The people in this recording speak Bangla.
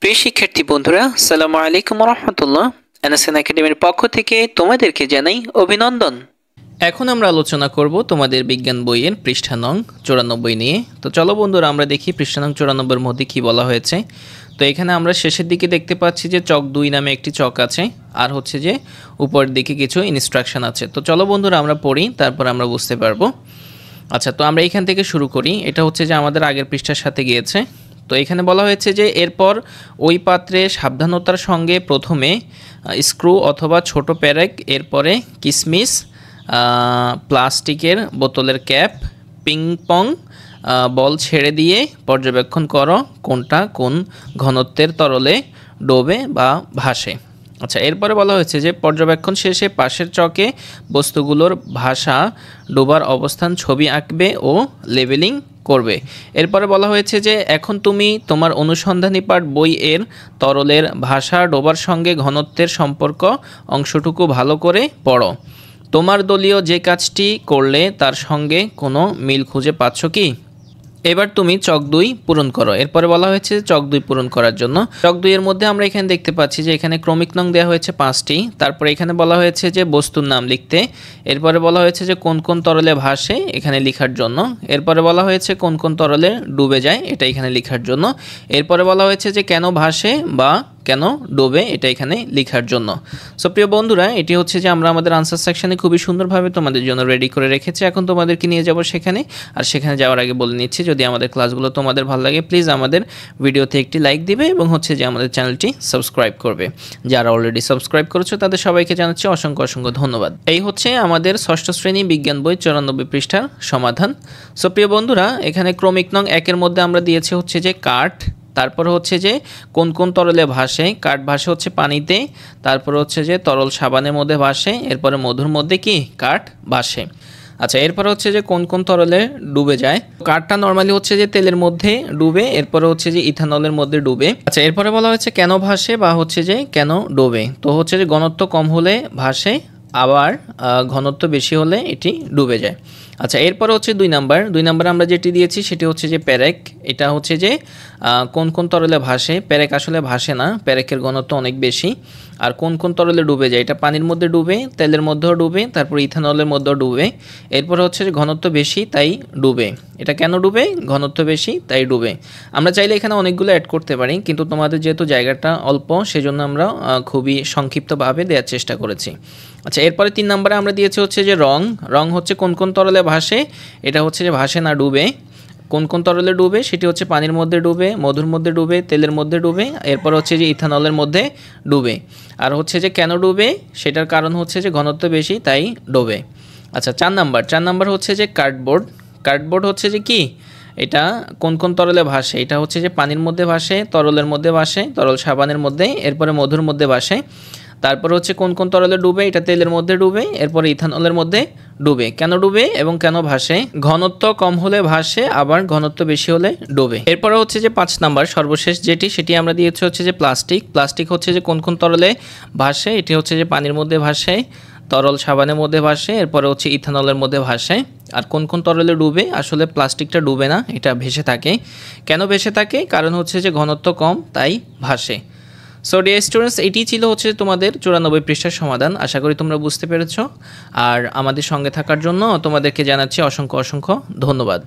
প্রিয় শিক্ষার্থী বন্ধুরা, আসসালামু আলাইকুম ওয়া রাহমাতুল্লাহ। এনএসএন একাডেমির পক্ষ থেকে তোমাদেরকে জানাই অভিনন্দন। এখন আমরা আলোচনা করব তোমাদের বিজ্ঞান বইয়ের পৃষ্ঠা নং 94 নিয়ে। তো চলো বন্ধুরা, আমরা দেখি পৃষ্ঠা নং 94 এর মধ্যে কি বলা হয়েছে। তো এখানে আমরা শেষের দিকে দেখতে পাচ্ছি যে চক 2 নামে একটি চক আছে, আর হচ্ছে যে উপরের দিকে কিছু ইনস্ট্রাকশন আছে। তো চলো বন্ধুরা আমরা পড়ি, তারপর আমরা বুঝতে পারবো। আচ্ছা, তো আমরা এখান থেকে শুরু করি। এটা হচ্ছে যে আমাদের আগের পৃষ্ঠার সাথে গিয়েছে। তো এখানে বলা হয়েছে যে এরপর ওই পাত্রে সাবধানতার সঙ্গে প্রথমে স্ক্রু অথবা ছোট প্যারেক, এরপরে কিসমিস, প্লাস্টিকের বোতলের ক্যাপ, পিংপং বল ছেড়ে দিয়ে পর্যবেক্ষণ করো কোনটা কোন ঘনত্বের তরলে ডোবে বা ভাসে। আচ্ছা, এরপরে বলা হয়েছে যে পর্যবেক্ষণ শেষে পাশের চকে বস্তুগুলোর ভাসা ডোবার অবস্থান ছবি আঁকবে ও লেবেলিং করবে। এরপরে বলা হয়েছে যে এখন তুমি তোমার অনুসন্ধানী পাঠ বই এর তরলের ভাসা ডোবার সঙ্গে ঘনত্বের সম্পর্ক অংশটুকু ভালো করে পড়ো। তোমার দলীয় যে কাজটি করলে তার সঙ্গে কোনো মিল খুঁজে পাচ্ছ কি? এবার তুমি চক 2 পূরণ করো। এরপরে বলা হয়েছে চক 2 পূরণ করার জন্য চক 2 এর মধ্যে আমরা এখানে দেখতে পাচ্ছি যে এখানে ক্রমিক নং দেওয়া হয়েছে 5টি। তারপরে এখানে বলা হয়েছে যে বস্তুর নাম লিখতে। এরপরে বলা হয়েছে যে কোন কোন তরলে ভাসে এখানে লেখার জন্য। এরপরে বলা হয়েছে কোন কোন তরলে ডুবে যায় এটা এখানে লেখার জন্য। এরপরে বলা হয়েছে যে কেন ভাসে বা কেন ডোবে এটা এখানে লেখার জন্য। সো প্রিয় বন্ধুরা, এটি হচ্ছে যে আমরা আমাদের আনসার সেকশনে খুবই সুন্দরভাবে তোমাদের জন্য রেডি করে রেখেছি। এখন তোমাদেরকে নিয়ে যাব সেখানে। আর সেখানে যাওয়ার আগে বলে নিচ্ছি, যদি আমাদের ক্লাসগুলো তোমাদের ভালো লাগে প্লিজ আমাদের ভিডিওতে একটি লাইক দিবে এবং হচ্ছে যে আমাদের চ্যানেলটি সাবস্ক্রাইব করবে। যারা অলরেডি সাবস্ক্রাইব করেছো তাদের সবাইকে জানাচ্ছি অসংখ্য অসংখ্য ধন্যবাদ। এই হচ্ছে আমাদের ষষ্ঠ শ্রেণী বিজ্ঞান বই 94 পৃষ্ঠার সমাধান। সো প্রিয় বন্ধুরা, এখানে ক্রমিক নং 1 মধ্যে আমরা দিয়েছি হচ্ছে যে কাঠ। তারপর হচ্ছে যে কোন কোন তরলে ভাসে। কাঠ ভাসে হচ্ছে পানিতে। তারপর হচ্ছে যে তরল সাবানের মধ্যে ভাসে। এরপরে মধুর মধ্যে কি কাঠ ভাসে। আচ্ছা, এরপরে হচ্ছে যে কোন কোন তরলে ডুবে যায়। কাঠটা নর্মালি হচ্ছে যে তেলের মধ্যে ডুবে, এরপরে হচ্ছে যে ইথানলের মধ্যে ডুবে। আচ্ছা, এরপরে বলা হচ্ছে কেন ভাসে বা হচ্ছে যে কেন ডোবে। তো হচ্ছে যে ঘনত্ব কম হলে ভাসে, আবার ঘনত্ব বেশি হলে এটি ডুবে যায়। আচ্ছা, এরপরে হচ্ছে 2 নাম্বার আমরা যেটি দিয়েছি সেটি হচ্ছে যে প্যারেক। এটা হচ্ছে যে কোন কোন তরলে ভাসে। প্যারেক আসলে ভাসে না, প্যারেকের ঘনত্ব অনেক বেশি। আর কোন কোন তরলে ডুবে যায়, এটা পানির মধ্যে ডুবে, তেলের মধ্যেও ডুবে, তারপর ইথানলের মধ্যেও ডুবে। এরপরে হচ্ছে যে ঘনত্ব বেশি তাই ডুবে। এটা কেন ডুবে? ঘনত্ব বেশি তাই ডুবে। আমরা চাইলে এখানে অনেকগুলো অ্যাড করতে পারি, কিন্তু তোমাদের যেহেতু জায়গাটা অল্প সেজন্য আমরা খুবই সংক্ষিপ্তভাবে দেওয়ার চেষ্টা করেছি। আচ্ছা, এরপরে 3 নম্বরে আমরা দিয়েছি হচ্ছে যে রং হচ্ছে কোন কোন তরলে ভাসে। এটা হচ্ছে যে ভাসে না, ডুবে। কোন কোন তরলে ডুবে সেটি হচ্ছে পানির মধ্যে ডুবে, মধুর মধ্যে ডুবে, তেলের মধ্যে ডুবে, এরপর হচ্ছে যে ইথানলের মধ্যে ডুবে। আর হচ্ছে যে কেন ডুবে সেটার কারণ হচ্ছে যে ঘনত্ব বেশি তাই ডুবে। আচ্ছা, 4 নাম্বার হচ্ছে যে কার্ডবোর্ড হচ্ছে যে কি, এটা কোন কোন তরলে ভাসে। এটা হচ্ছে যে পানির মধ্যে ভাসে, তরলের মধ্যে ভাসে, তরল সাবানের মধ্যে, এরপরে মধুর মধ্যে ভাসে। তারপর হচ্ছে কোন কোন তরলে ডুবে, এটা তেলের মধ্যে ডুবে, এরপরে ইথানলের মধ্যে ডুবে। কেন ডুবে এবং কেন ভাসে? ঘনত্ব কম হলে ভাসে, আবার ঘনত্ব বেশি হলে ডুবে। এরপরে হচ্ছে যে 5 নাম্বার সর্বশেষ সেটি আমরা দিয়েছি হচ্ছে যে প্লাস্টিক হচ্ছে যে কোন কোন তরলে ভাসে। এটি হচ্ছে যে পানির মধ্যে ভাসে, তরল সাবানের মধ্যে ভাসে, এরপরে হচ্ছে ইথানলের মধ্যে ভাসে। আর কোন কোন তরলে ডুবে? আসলে প্লাস্টিকটা ডুবে না, এটা ভেসে থাকে। কেন ভেসে থাকে? কারণ হচ্ছে যে ঘনত্ব কম তাই ভাসে। সো ডিয়ার স্টুডেন্টস, এটি ছিল হচ্ছে তোমাদের 94 পৃষ্ঠার সমাধান। আশা করি তোমরা বুঝতে পেরেছো। আর আমাদের সঙ্গে থাকার জন্য তোমাদেরকে জানাচ্ছি অসংখ্য অসংখ্য ধন্যবাদ।